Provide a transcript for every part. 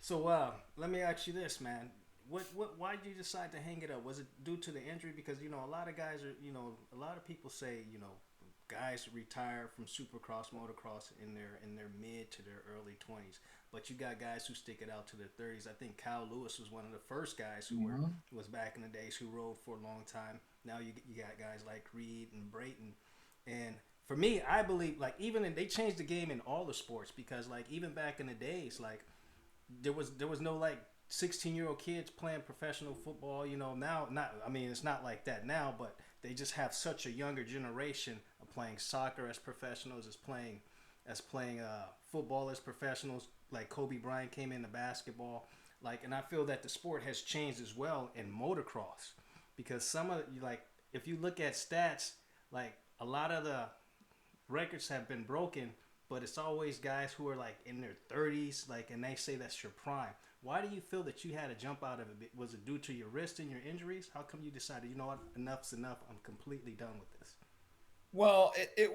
So, let me ask you this, man. Why did you decide to hang it up? Was it due to the injury? Because a lot of guys are, a lot of people say, guys retire from Supercross, motocross in their mid to their early 20s. But you got guys who stick it out to their 30s. I think Kyle Lewis was one of the first guys Hmm. was back in the days who rode for a long time. Now you got guys like Reed and Brayton, and for me, I believe like they changed the game in all the sports because like even back in the days like there was no like 16-year-old kids playing professional football. Now not I mean it's not like that now, but they just have such a younger generation of playing soccer as professionals, as playing football as professionals. Like Kobe Bryant came into basketball, and I feel that the sport has changed as well in motocross because some of like if you look at stats, like a lot of the records have been broken, but it's always guys who are like in their 30s, and they say that's your prime. Why do you feel that you had to jump out of it? Was it due to your wrist and your injuries? How come you decided, you know what, enough's enough? I'm completely done with this. Well, it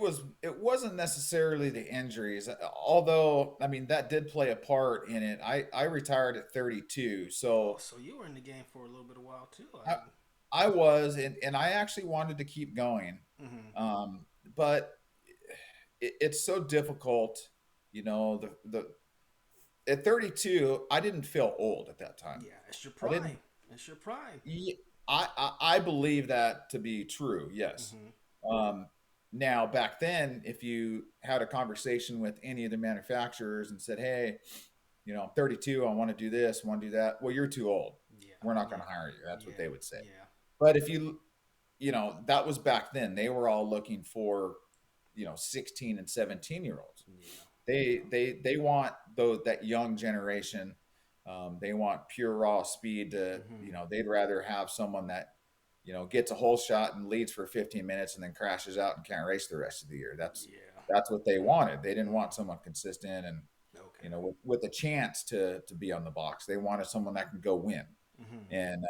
wasn't necessarily the injuries, although I mean that did play a part in it. I retired at 32, Oh, so so you were in the game for a little bit of while too. I I, didn't. I was, and I actually wanted to keep going, Mm-hmm. but it's so difficult, the at 32, I didn't feel old at that time. Yeah, it's your I didn't. prime. It's your prime. I believe that to be true. Yes. Mm-hmm. Um, Now, back then, if you had a conversation with any of the manufacturers and said, "Hey, I'm 32. I want to do this. I want to do that." Well, you're too old. Yeah, We're not going yeah, to hire you. That's what yeah, they would say. yeah, But if that was back then. They were all looking for 16 and 17-year olds. yeah, They yeah. they they want that young generation. They want pure raw speed. Mm-hmm. They'd rather have someone that gets a whole shot and leads for 15 minutes and then crashes out and can't race the rest of the year. Yeah. That's what they wanted. They didn't want Mm-hmm. someone consistent and Okay. with a chance to be on the box. They wanted someone that can go win. Mm-hmm. And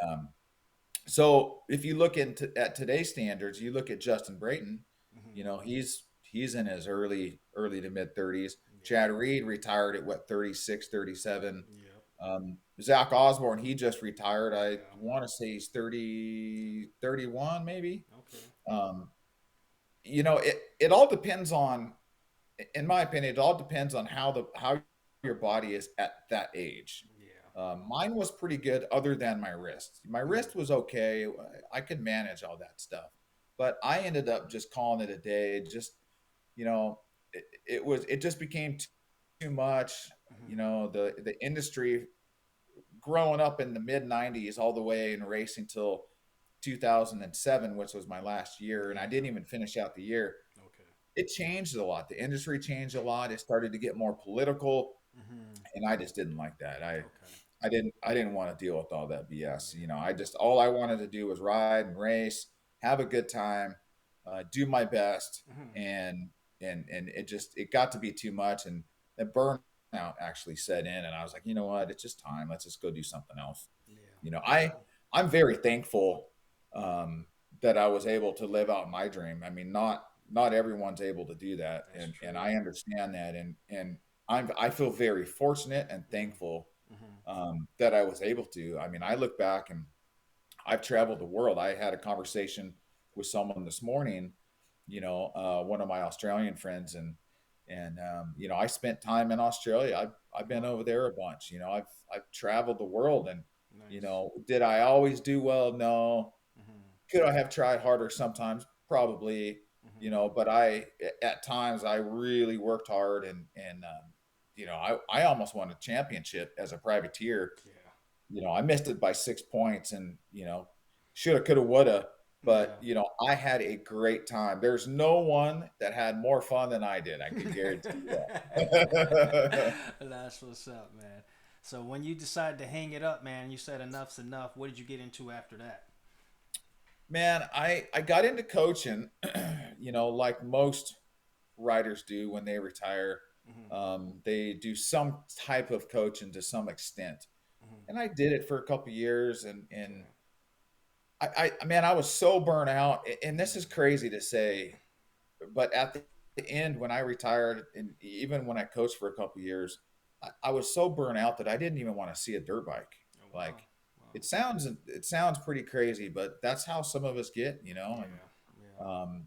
so if you look into at today's standards, you look at Justin Brayton. Mm-hmm. He's in his early to mid 30s. Yeah. Chad Reed retired at what, 36, 37. Yep. Zach Osborne, he just retired. I Yeah. want to say he's 30, 31 maybe. Okay. Um, it all depends on, in my opinion, it all depends on how your body is at that age. Yeah. Mine was pretty good, other than my wrist. My Mm-hmm. wrist was okay. I could manage all that stuff, but I ended up just calling it a day. Just it just became too much. Mm-hmm. The industry, growing up in the mid '90s all the way in racing till 2007, which was my last year, and I Yeah. didn't even finish out the year. Okay. It changed a lot. The industry changed a lot. It started to get more political, Mm-hmm. and I just didn't like that. Okay. I didn't want to deal with all that BS. Yeah. I just all I wanted to do was ride and race, have a good time, do my best, Mm-hmm. and it got to be too much, and the burnout actually set in, and I was like, you know what, it's just time. Let's just go do something else. Yeah. You know, I Yeah. I'm very thankful um, that I was able to live out my dream. I mean, not everyone's able to do that, That's and true. I understand that, and I feel very fortunate and Mm-hmm. thankful Mm-hmm. that I was able to. I mean, I look back and I've traveled the world. I had a conversation with someone this morning, one of my Australian friends, and I spent time in Australia. I've been Wow. over there a bunch. I've traveled the world, and Nice. did I always do well? No. Mm-hmm. Could I have tried harder sometimes? Probably. Mm-hmm. But at times I really worked hard, and I almost won a championship as a privateer. Yeah. I missed it by 6 points, and shoulda, coulda, woulda. But Yeah. I had a great time. There's no one that had more fun than I did. I can guarantee that. That's what's up, man. So when you decided to hang it up, man, you said enough's enough. What did you get into after that? Man, I got into coaching, like most riders do when they retire. Mm-hmm. They do some type of coaching to some extent, Mm-hmm. and I did it for a couple years, and Okay. man, I was so burnt out, and this is Yeah. crazy to say, but at the end when I retired, and even when I coached for a couple years, I was so burnt out that I didn't even want to see a dirt bike. Oh wow. Like Wow. it sounds pretty crazy, but that's how some of us get, Yeah. Yeah. and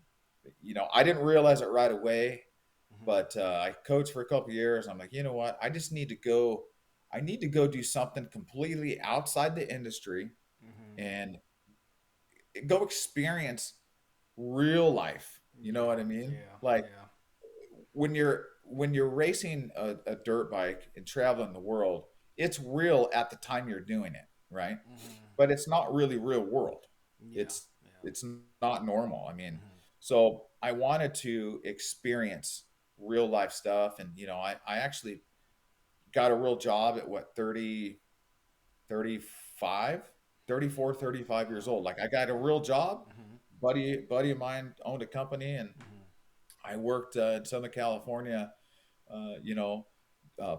I didn't realize it right away, Mhm. but I coached for a couple of years. I'm like, you know what? I just need to go. I need to go do something completely outside the industry Mhm. and go experience real life. You know Yeah. what I mean? Yeah. Like Yeah. when you're racing a dirt bike and traveling the world, it's real at the time you're doing it, right? Mhm. But it's not really real world. Yeah. It's Yeah. it's not normal. I mean, Mhm. so I wanted to experience real life stuff, and I actually got a real job at what 30, 35, 34, 35 years Wow. old. Like I got a real job. Mhm. Buddy of mine owned a company, and Mhm. I worked in Southern California,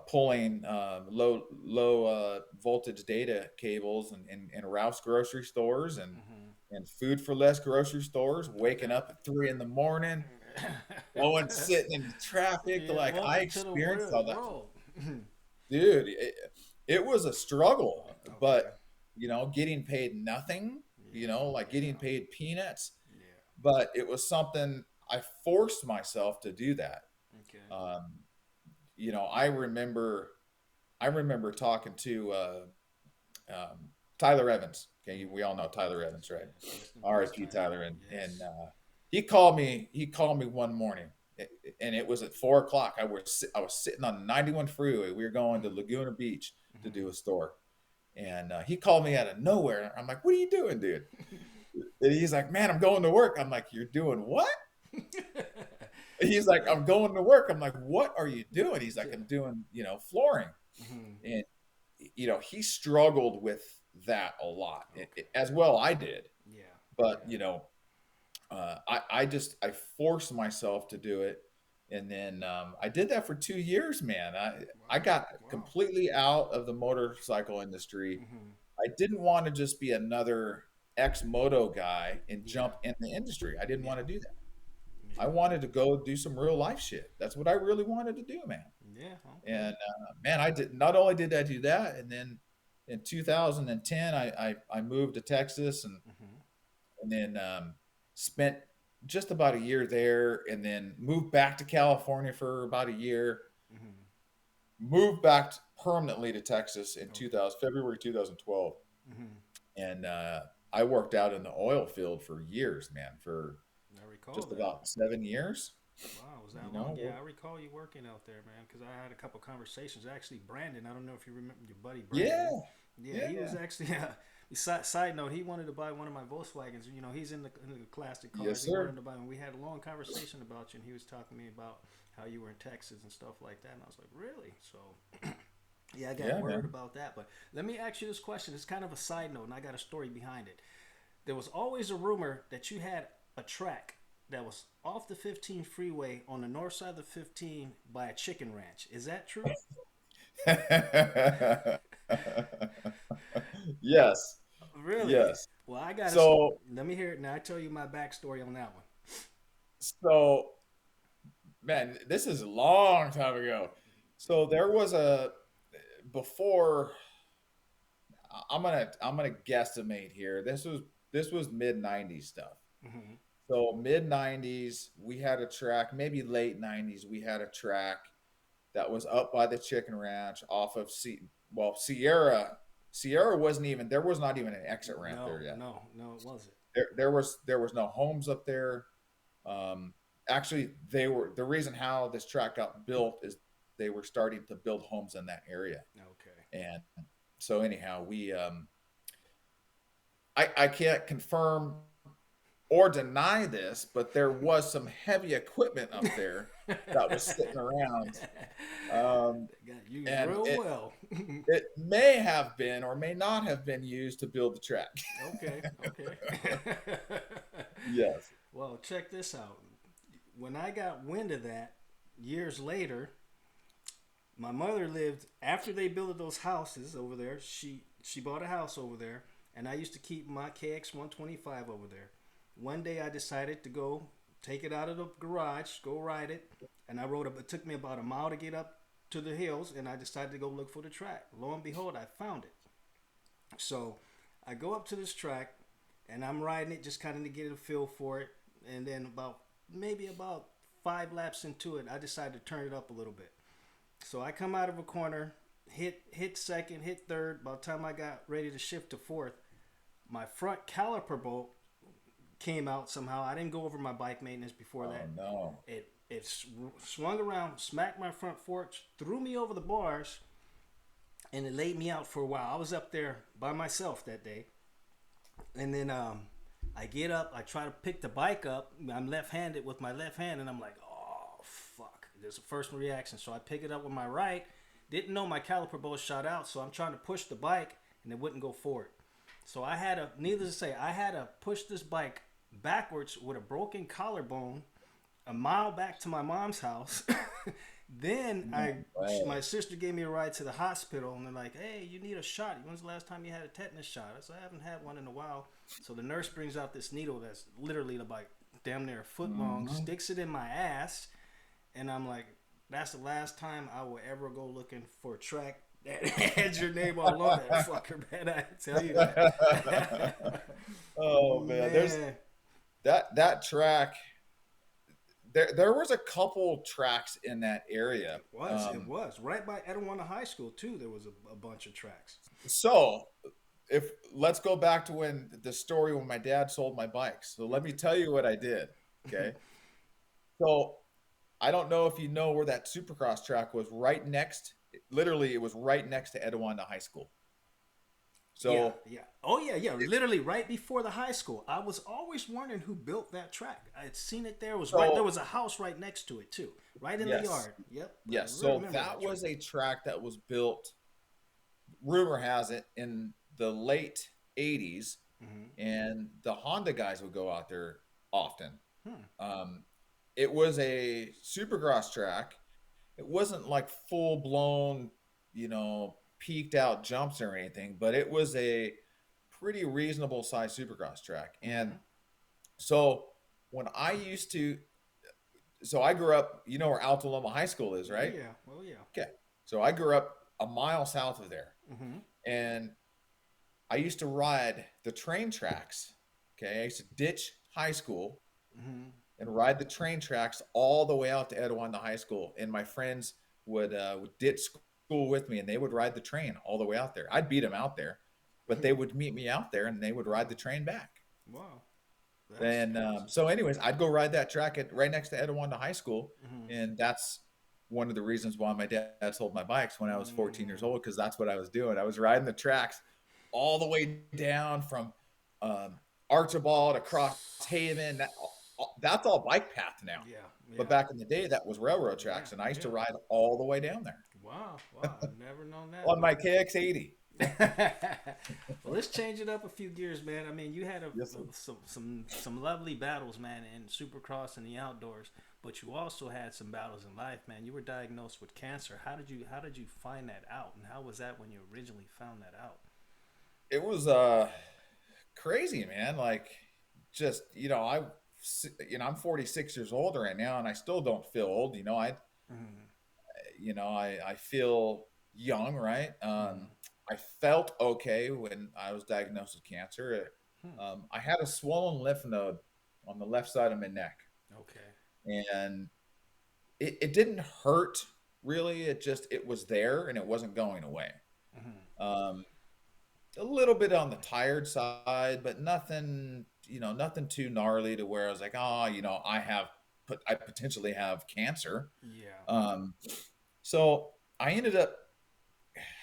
pulling low voltage data cables and Ralph's grocery stores Mhm. and Food for Less grocery stores. Waking Okay. up at 3 in the morning, going sitting in traffic. Yeah. Like I Welcome to the experienced real all that, world. dude. It was a struggle, Okay. but getting paid nothing. Yeah. Like getting Yeah. paid peanuts. Yeah. But it was something I forced myself to do that. Okay. Um, I remember talking to Tyler Evans. Okay, Mhm. we all know Tyler Evans, Yes. right? Yes. Rest in peace, R.I.P. Tyler. Tyler, and Yes. he called me. He called me one morning, and it was at 4 o'clock. I was sitting on the 91 freeway. We were going to Mhm. Laguna Beach to Mhm. do a store, and he called me out of nowhere. I'm like, "What are you doing, dude?" And he's like, "Man, I'm going to work." I'm like, "You're doing what?" He's like, "I'm going to work." I'm like, "What are you doing?" He's like, "I'm doing, flooring." Mhm. And he struggled with that a lot, Okay. as well I did. Yeah. But Yeah. I forced myself to do it, and then I did that for 2 years, man. I Wow. got Wow. completely out of the motorcycle industry. Mhm. I didn't want to just be another ex moto guy and Yeah. jump in the industry. I didn't want to Yeah. do that. I Yeah. wanted to go do some real life shit. That's what I really wanted to do, man. Yeah. Okay. And man, I did not only did I do that, and then in 2010, I moved to Texas, and Mhm. and then spent just about a year there, and then moved back to California for about a year. Mhm. Moved back permanently to Texas in Okay. 2000 February 2012, Mhm. and I worked out in the oil field for years, man, for I recall just that. about 7 years. Wow, was that You long? know, Yeah, I recall you working out there, man. Because I had a couple conversations. Actually, Brandon. I don't know if you remember your buddy yeah, Brandon. Yeah, he was yeah, actually. Side note, he wanted to buy one of my Volkswagens. You know, he's in the classic cars. yes, He wanted sir. to buy, and we had a long conversation about you. And he was talking to me about how you were in Texas and stuff like that. And I was like, really? So, yeah, I got Yeah, word man. about that. But let me ask you this question. It's kind of a side note, and I got a story behind it. There was always a rumor that you had a track that was off the 15 freeway on the north side of the 15 by a chicken ranch. Is that true? Yes, Really? yes. Well, I got to So, let me hear it now. I tell you my backstory on that one. so, man, this is a long time ago. So there was a before. I'm gonna guesstimate here. This was mid '90s stuff. Hmm. So mid '90s, we had a track. Maybe late '90s, we had a track that was up by the chicken ranch off of Sierra. Sierra wasn't even there. Was not even an exit ramp No, there yet. no, no, it wasn't. There was no homes up there. Um, Actually, they were the reason how this track got built is they were starting to build homes in that area, Okay. and so anyhow, I can't confirm or deny this, but there was some heavy equipment up there that was sitting around, um, They got used and real it well. it may have been or may not have been used to build the track. Okay, okay. Yes. Well, check this out. When I got wind of that years later, my mother lived after they built those houses over there. She bought a house over there, and I used to keep my KX 125 over there. One day I decided to go take it out of the garage, go ride it, and I rode up. It took me about a mile to get up to the hills and I decided to go look for the track. Lo and behold, I found it. So I go up to this track and I'm riding it just kind of to get a feel for it. And then maybe about 5 laps into it, I decided to turn it up a little bit. So I come out of a corner, hit second, hit third. By the time I got ready to shift to fourth, my front caliper bolt came out somehow. I didn't go over my bike maintenance before Oh that. no. It swung around, smacked my front forks, threw me over the bars, and it laid me out for a while. I was up there by myself that day, and then I get up, I try to pick the bike up. I'm left-handed with my left hand, and I'm like, oh fuck! There's a first reaction, so I pick it up with my right. Didn't know my caliper bolt shot out, so I'm trying to push the bike, and it wouldn't go forward. So I had to, needless to say, I had to push this bike backwards with a broken collarbone a mile back to my mom's house. Then my sister gave me a ride to the hospital, and they're like, "Hey, you need a shot. When's the last time you had a tetanus shot?" I said, "I haven't had one in a while." So the nurse brings out this needle that's literally like damn near a foot long, sticks it in my ass, and I'm like, "That's the last time I will ever go looking for a track that has your name all on it, fucker, man." I tell you that. Oh man, there's Man, that track. There was a couple tracks in that area. it was right by Etiwanda High School too. There was a bunch of tracks. So if let's go back to when the story when my dad sold my bikes. So let me tell you what I did. Okay. So I don't know if you know where that Supercross track was right next. Literally, it was right next to Etiwanda High School. Yeah, So yeah. Oh, yeah, yeah. Literally right before the high school. I was always wondering who built that track. I had seen it there. It was right. There so was a house right next to it too, right in the yes, yard. Yep, I yes. So remember that that track. was a track that was built. Rumor has it in the late '80s, Mm-hmm. and the Honda guys would go out there often. Hmm. Um, it was a Supercross track. It wasn't like full blown, peaked out jumps or anything, but it was a pretty reasonable size Supercross track. And Mm-hmm. so when I used to, so I grew up, you know where Alta Loma High School is, Oh right? yeah. Oh yeah. Okay. So I grew up a mile south of there. Mm-hmm. And I used to ride the train tracks. Okay. I used to ditch high school Mm-hmm. and ride the train tracks all the way out to Etiwanda High School. And my friends would ditch school with me, and they would ride the train all the way out there. I'd beat them out there, but they would meet me out there, and they would ride the train back. Wow, that's And crazy. so, anyways, I'd go ride that track right next to Etiwanda High School, Mm-hmm. and that's one of the reasons why my dad sold my bikes when I was 14 years old, because that's what I was doing. I was riding the tracks all the way down from Archibald across Haven. That's all bike path now. Yeah. But Yeah. back in the day, that was railroad Yeah. tracks, and I used to Yeah. ride all the way down there Wow. Wow. I've never known that, on man. my KX80. Well, let's change it up a few gears, man. I mean, you had Yes, sir. some lovely battles, man, in Supercross and the outdoors, but you also had some battles in life, man. You were diagnosed with cancer. How did you find that out, and how was that when you originally found that out? It was crazy, man. Like, just I'm 46 years old right now, and I still don't feel old. Mm-hmm. I feel young, right? Mm-hmm. I felt okay when I was diagnosed with cancer. Hmm. I had a swollen lymph node on the left side of my neck, Okay. and it didn't hurt really. It was there, and it wasn't going away. Mm-hmm. Um, a little bit on the tired side, but nothing too gnarly to where I was like, oh, I potentially have cancer. Yeah. Um, so I ended up,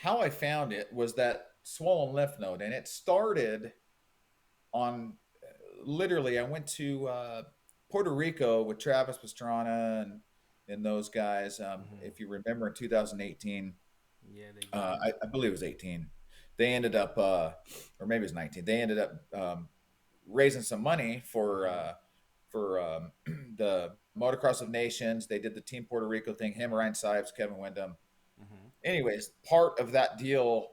how I found it was that swollen lymph node, and it started on literally. I went to Puerto Rico with Travis Pastrana and those guys. Mm-hmm. If you remember, in 2018, Yeah, they gave you. I believe it was 18. They ended up, or maybe it was 19. They ended up raising some money Mm-hmm. for the Motocross of Nations. They did the Team Puerto Rico thing. Him, Ryan Sipes, Kevin Windham. Mm-hmm. Anyways, part of that deal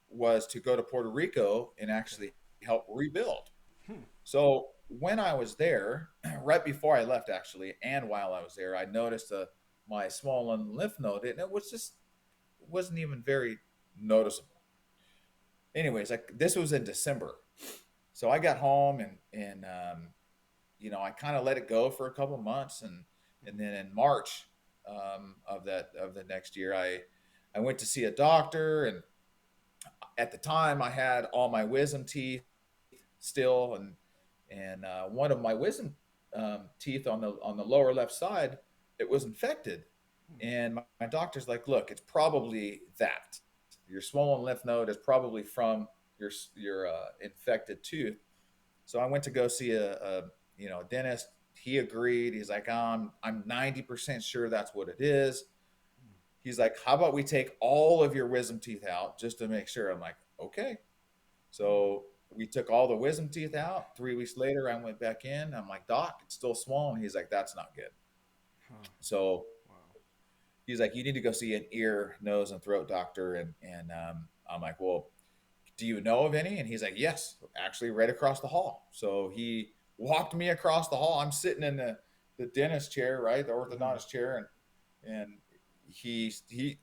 was to go to Puerto Rico and Okay. actually help rebuild. Hmm. So when I was there, right before I left, actually, and while I was there, I noticed a my swollen lymph node, and it was just wasn't even very noticeable. Anyways, like this was in December, so I got home and I kind of let it go for a couple months, and then in March of the next year, I went to see a doctor, and at the time I had all my wisdom teeth still, and one of my wisdom teeth on the lower left side, it was infected, and my doctor's like, look, it's probably that your swollen lymph node is probably from your infected tooth. So I went to go see a dentist. He agreed. He's like, I'm 90% sure that's what it is. He's like, how about we take all of your wisdom teeth out just to make sure? I'm like, okay. So we took all the wisdom teeth out. 3 weeks later, I went back in. I'm like, doc, it's still swollen. He's like, that's not good. Huh. So Wow. he's like, you need to go see an ear, nose, and throat doctor. And I'm like, well, do you know of any? And he's like, yes, actually, right across the hall. So he walked me across the hall. I'm sitting in the dentist chair, right, the Mm-hmm. orthodontist chair, and he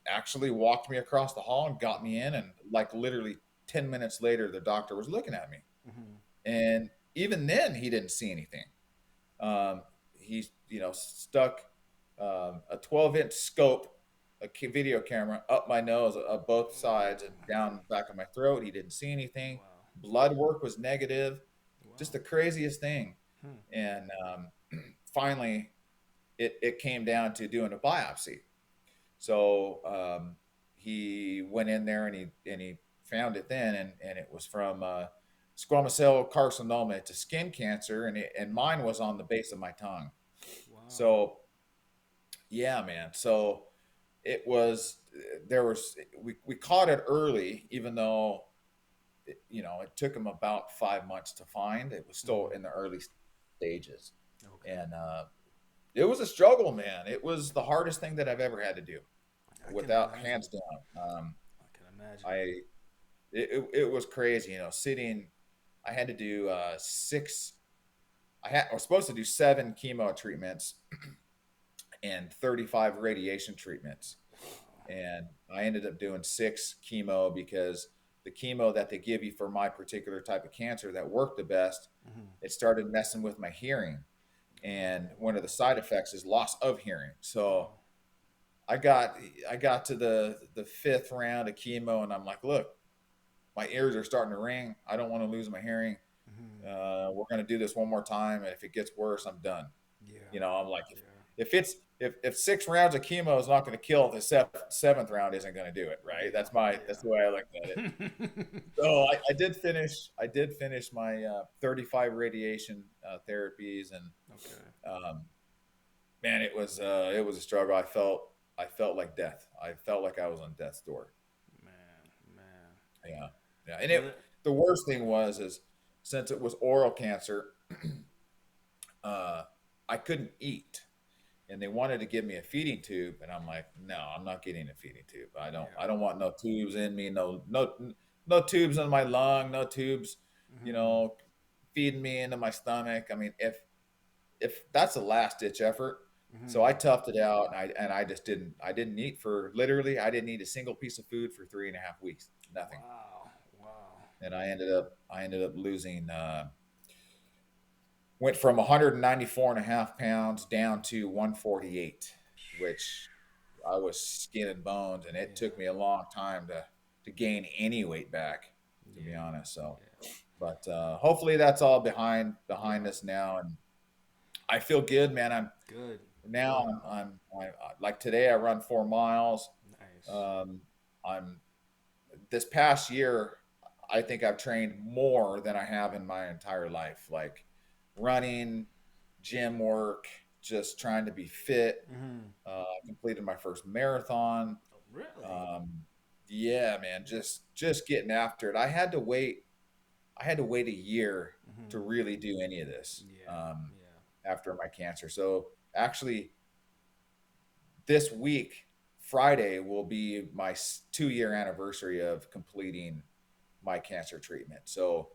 actually walked me across the hall and got me in. And like literally 10 minutes later, the doctor was looking at me, Mm-hmm. and even then, he didn't see anything. Um, he stuck a 12-inch scope, a video camera up my nose, both sides and down the back of my throat. He didn't see anything. Wow. Blood work was negative. Just Wow. the craziest thing. Hmm. And finally, it came down to doing a biopsy. So he went in there and he found it then, and it was from squamous cell carcinoma to skin cancer, and mine was on the base of my tongue. Wow. So yeah, man. So it was there was we caught it early, even though it took him about 5 months to find. It was still Mm-hmm. in the early stages, Okay. and it was a struggle, man. It was the hardest thing that I've ever had to do, I can without imagine. hands down. I can imagine. I it was crazy, sitting. I had to do six. I was supposed to do 7 chemo treatments and 35 radiation treatments, Wow. and I ended up doing 6 chemo because the chemo that they give you for my particular type of cancer that worked the best, Mm-hmm. it started messing with my hearing, Oh and one of the wow. side effects is loss of hearing. So Wow. I got I got to the fifth round of chemo, and I'm like, look, my ears are starting to ring. I don't want to lose my hearing. Mm-hmm. We're going to do this one more time, and if it gets worse, I'm done. Yeah. I'm like, Yeah. if 6 rounds of chemo is not going to kill, the seventh round isn't going to do it, right? Yeah. That's the way I looked at it. Yeah. So I did finish my 35 radiation therapies, and Okay. um, man, it was a struggle. I felt like death. I felt like I was on death's door. Man. Man. Yeah, yeah. And Well. the worst thing was is since it was oral cancer, uh, I couldn't eat, and they wanted to give me a feeding tube, and I'm like, no, I'm not getting a feeding tube. I Yeah. don't want no tubes in me, no tubes in my lung, no tubes, you Mm-hmm. know, feeding me into my stomach. I mean, if that's a last ditch effort. So Mm-hmm. I toughed it out, and I just didn't eat for literally I didn't eat a single piece of food for 3.5 weeks, nothing. Wow. Wow. And I ended up losing went from 194 and a half pounds down to 148, which I was skin and bones, and it Yeah. took me a long time to gain any weight back, to be Yeah. honest. So, Yeah. but hopefully that's all behind Yeah. us now, and I feel good, man. Good. Now Good. like today I run 4 miles. Nice. Um, I'm this past year, I think I've trained more than I have in my entire life. Like running, gym work, just trying to be fit. Mm-hmm. I completed my first marathon. Oh, really? Um, yeah, man, just getting after it. I had to wait a year to Mm-hmm. really do any of this Yeah. Yeah. after my cancer. So actually, this week, Friday, will be my 2 year anniversary of completing my cancer treatment. So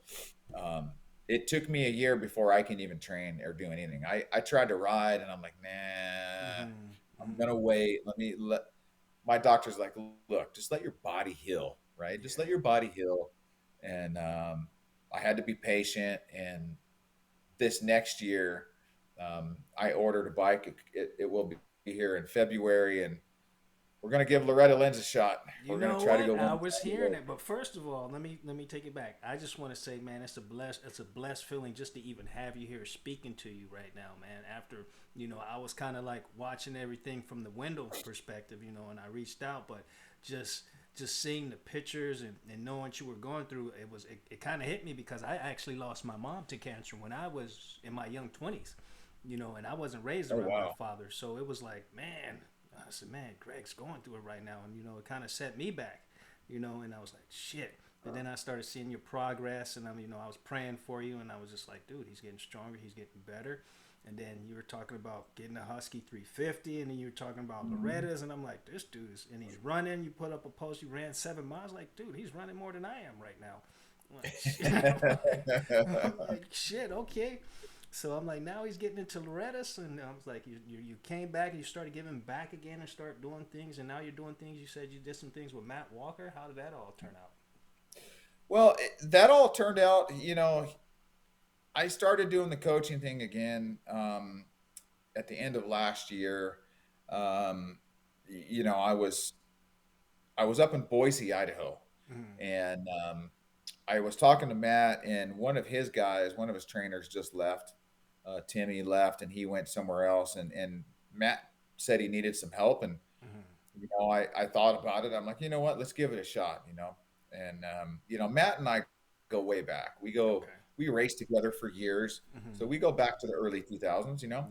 um, it took me a year before I can even train or do anything. I tried to ride, and I'm like, nah, Mm-hmm. I'm gonna wait. My doctor's like, look, just let your body heal, right? Just let Yeah. your body heal. And I had to be patient. And this next year, I ordered a bike. It will be here in February, and we're gonna give Loretta Lynn's a shot. You We're gonna know try to what? go I win was the hearing Saturday. it, but first of all, let me take it back. I just want to say, man, it's a blessed feeling just to even have you here speaking to you right now, man. After I was kind of like watching everything from the window perspective, and I reached out, but just just seeing the pictures and knowing what you were going through, it kind of hit me because I actually lost my mom to cancer when I was in my young 20s, and I wasn't raised Oh around my wow. father, so it was like, man, I said, man, Greg's going through it right now, and it kind of set me back, and I was like, shit. But then I started seeing your progress, and I was praying for you, and I was just like, dude, he's getting stronger, he's getting better. And then you were talking about getting a Husky 350, and then you were talking about Mhm. Loretta's, and I'm like, this dude is, and he's running. You put up a post, you ran 7 miles, like, dude, he's running more than I am right now. I'm like, shit. I'm like, shit, okay. So I'm like, now he's getting into Loretta's, and I was like, you came back and you started giving back again and start doing things, and now you're doing things. You said you did some things with Matt Walker. How did that all turn out? Well, that all turned out. I started doing the coaching thing again at the end of last year. Um, I was up in Boise, Idaho, Mm-hmm. and I was talking to Matt, and one of his guys, one of his trainers, just left. Timmy left, and he went somewhere else. And Matt said he needed some help, and Mm-hmm. I thought about it. I'm like, you know what? Let's give it a shot. And Matt and I go way back. Okay. We raced together for years, Mm-hmm. so we go back to the early 2000s. Yeah.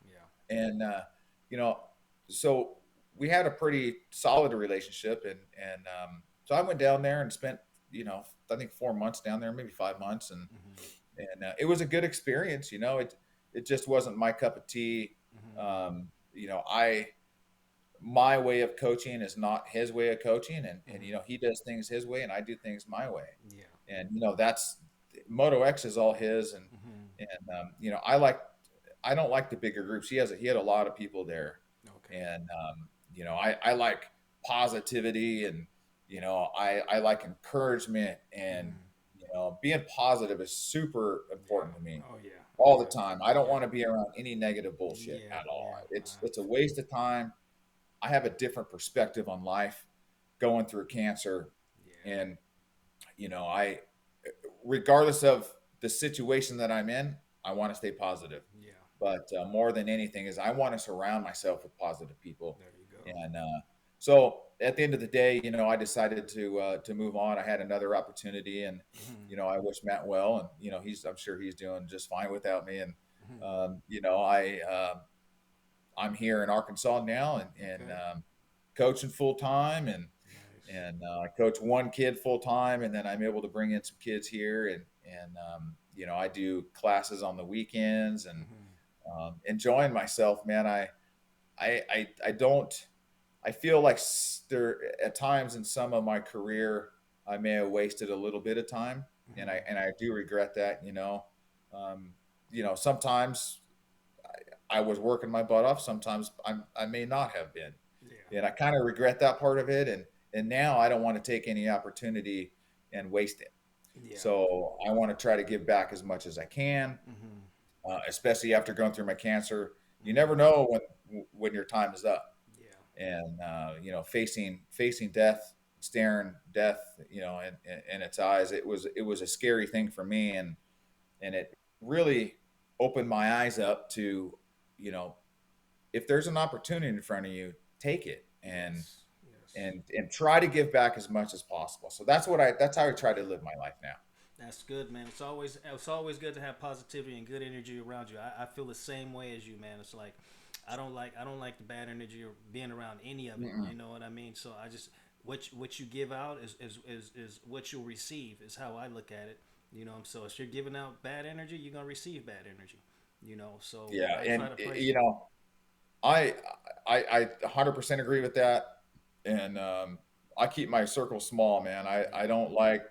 Yeah. And you know, so we had a pretty solid relationship, and so I went down there and spent I think 4 months down there, maybe 5 months, and Mm-hmm. it was a good experience. It just wasn't my cup of tea. Mm-hmm. I my way of coaching is not his way of coaching, and Mm-hmm. he does things his way and I do things my way. Yeah. And that's Moto X is all his. and Mm-hmm. and I don't like the bigger groups. He had a lot of people there. Okay. And I like positivity, and I like encouragement, and Mm-hmm. being positive is super Yeah. important to me Oh yeah. Oh all the yeah. time. I don't Yeah. want to be around any negative bullshit Yeah. at all. Yeah. It's a waste of time. I have a different perspective on life going through cancer. Yeah. And I regardless of the situation that I'm in, I want to stay positive. Yeah. But more than anything is I want to surround myself with positive people. There you go. And so at the end of the day, I decided to move on. I had another opportunity, and Mm-hmm. I wish Matt well, and I'm sure he's doing just fine without me. And Mm-hmm. I'm here in Arkansas now, and Okay. coaching full time, and Nice. and I coach one kid full time, and then I'm able to bring in some kids here, and I do classes on the weekends, and Mm-hmm. enjoying myself, man. I don't. I feel like there at times in some of my career I may have wasted a little bit of time, and Mm-hmm. I do regret that. Sometimes I was working my butt off. Sometimes I may not have been, Yeah. and I kind of regret that part of it. And now I don't want to take any opportunity and waste it. Yeah. So I want to try to give back as much as I can, Mm-hmm. especially after going through my cancer. You Mm-hmm. never know when your time is up, Yeah. and facing death, staring death, in its eyes. It was a scary thing for me, and it really opened my eyes up to, you know, if there's an opportunity in front of you, take it, and Yes. Yes. and and try to give back as much as possible. So that's how I try to live my life now. That's good, man. It's always good to have positivity and good energy around you. I feel the same way as you, man. It's like I don't like the bad energy or being around any of it. Mm-mm. You know what I mean? So I just what you give out is what you'll receive is how I look at it. So if you're giving out bad energy, you're gonna receive bad energy. So Yeah, I try and to pray. I I 100% agree with that, and I keep my circle small, man. I Yeah. don't like,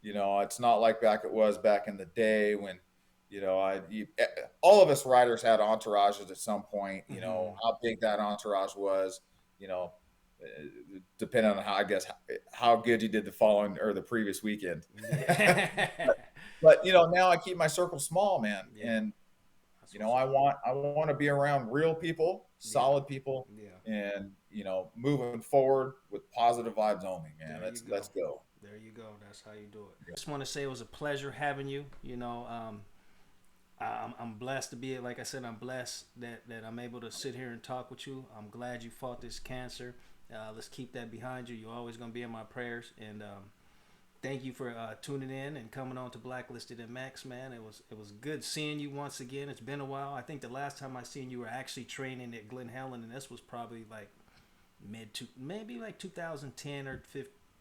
it's not like back it was back in the day when all of us riders had entourages at some point. Mm-hmm. How big that entourage was. Depending on how good you did the following or the previous weekend. Yeah. But now I keep my circle small, man, Yeah. and That's I want to be around real people, Yeah. solid people, Yeah. and moving forward with positive vibes only, man. There you go. Let's go. There you go. That's how you do it. I just want to say it was a pleasure having you. I'm blessed to be, like I said, I'm blessed that I'm able to sit here and talk with you. I'm glad you fought this cancer. Let's keep that behind you. You're always going to be in my prayers. And thank you for tuning in and coming on to Blacklisted and Max, man. It was good seeing you once again. It's been a while. I think the last time I seen you were actually training at Glen Helen, and this was probably like maybe like 2010 or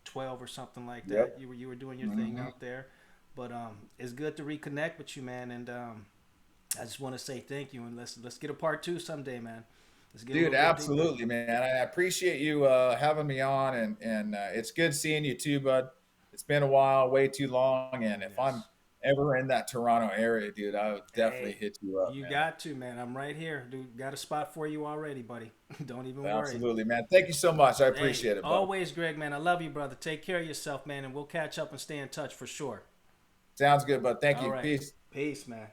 12 or something like that. Yep. You were doing your thing out there. But it's good to reconnect with you, man. And I just want to say thank you, and let's get a part 2 someday, man. Let's get Dude, absolutely, man. I appreciate you having me on, and it's good seeing you too, bud. It's been a while, way too long, and if I'm ever in that Toronto area, dude, I would definitely hit you up. You got to, man. I'm right here, dude. Got a spot for you already, buddy. Don't even worry. Absolutely, man. Thank you so much. I appreciate it, bud. Always, Greg, man. I love you, brother. Take care of yourself, man, and we'll catch up and stay in touch for sure. Sounds good, bud. Thank you. All right. Peace. Peace, man.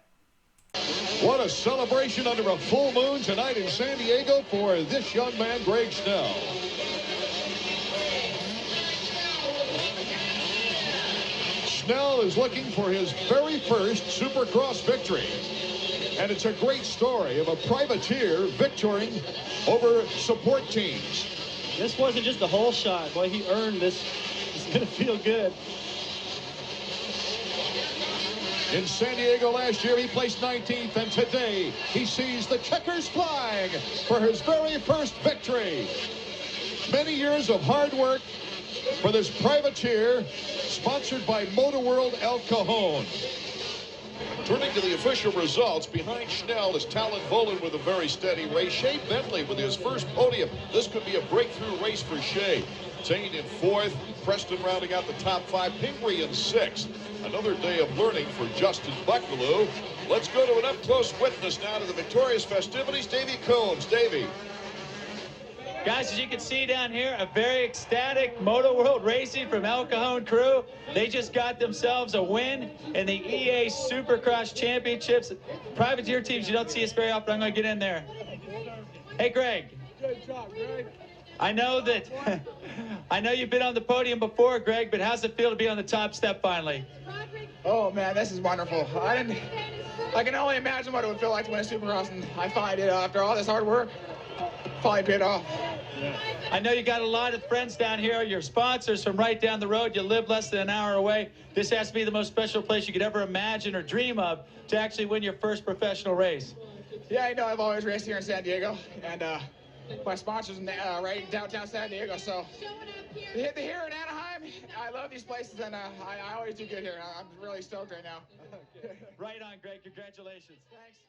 What a celebration under a full moon tonight in San Diego for this young man, Greg Schnell. Schnell is looking for his very first Supercross victory. And it's a great story of a privateer victoring over support teams. This wasn't just a hole shot. Boy, he earned this. It's going to feel good. In San Diego last year, he placed 19th, and today he sees the checkers flying for his very first victory. Many years of hard work for this privateer, sponsored by Moto World El Cajon. Turning to the official results, behind Schnell is Talon Bolin with a very steady race. Shea Bentley with his first podium. This could be a breakthrough race for Shea. Zane in 4th, Preston rounding out the top 5, Pingree in 6th. Another day of learning for Justin Buckbaloo. Let's go to an up-close witness now to the victorious festivities, Davey Combs. Davey. Guys, as you can see down here, a very ecstatic Moto World Racing from El Cajon crew. They just got themselves a win in the EA Supercross Championships. Privateer teams, you don't see us very often. I'm going to get in there. Hey, Greg. Good job, Greg. I know that I know you've been on the podium before, Greg, but how's it feel to be on the top step finally? Oh man, this is wonderful. I can only imagine what it would feel like to win a Supercross, and I finally did. After all this hard work, finally paid off. I know you got a lot of friends down here, your sponsors from right down the road. You live less than an hour away. This has to be the most special place you could ever imagine or dream of to actually win your first professional race. Yeah, I know I've always raced here in San Diego, and my sponsors right in downtown San Diego. So here in Anaheim, I love these places, and I always do good here. I'm really stoked right now. Right on, Greg. Congratulations. Thanks.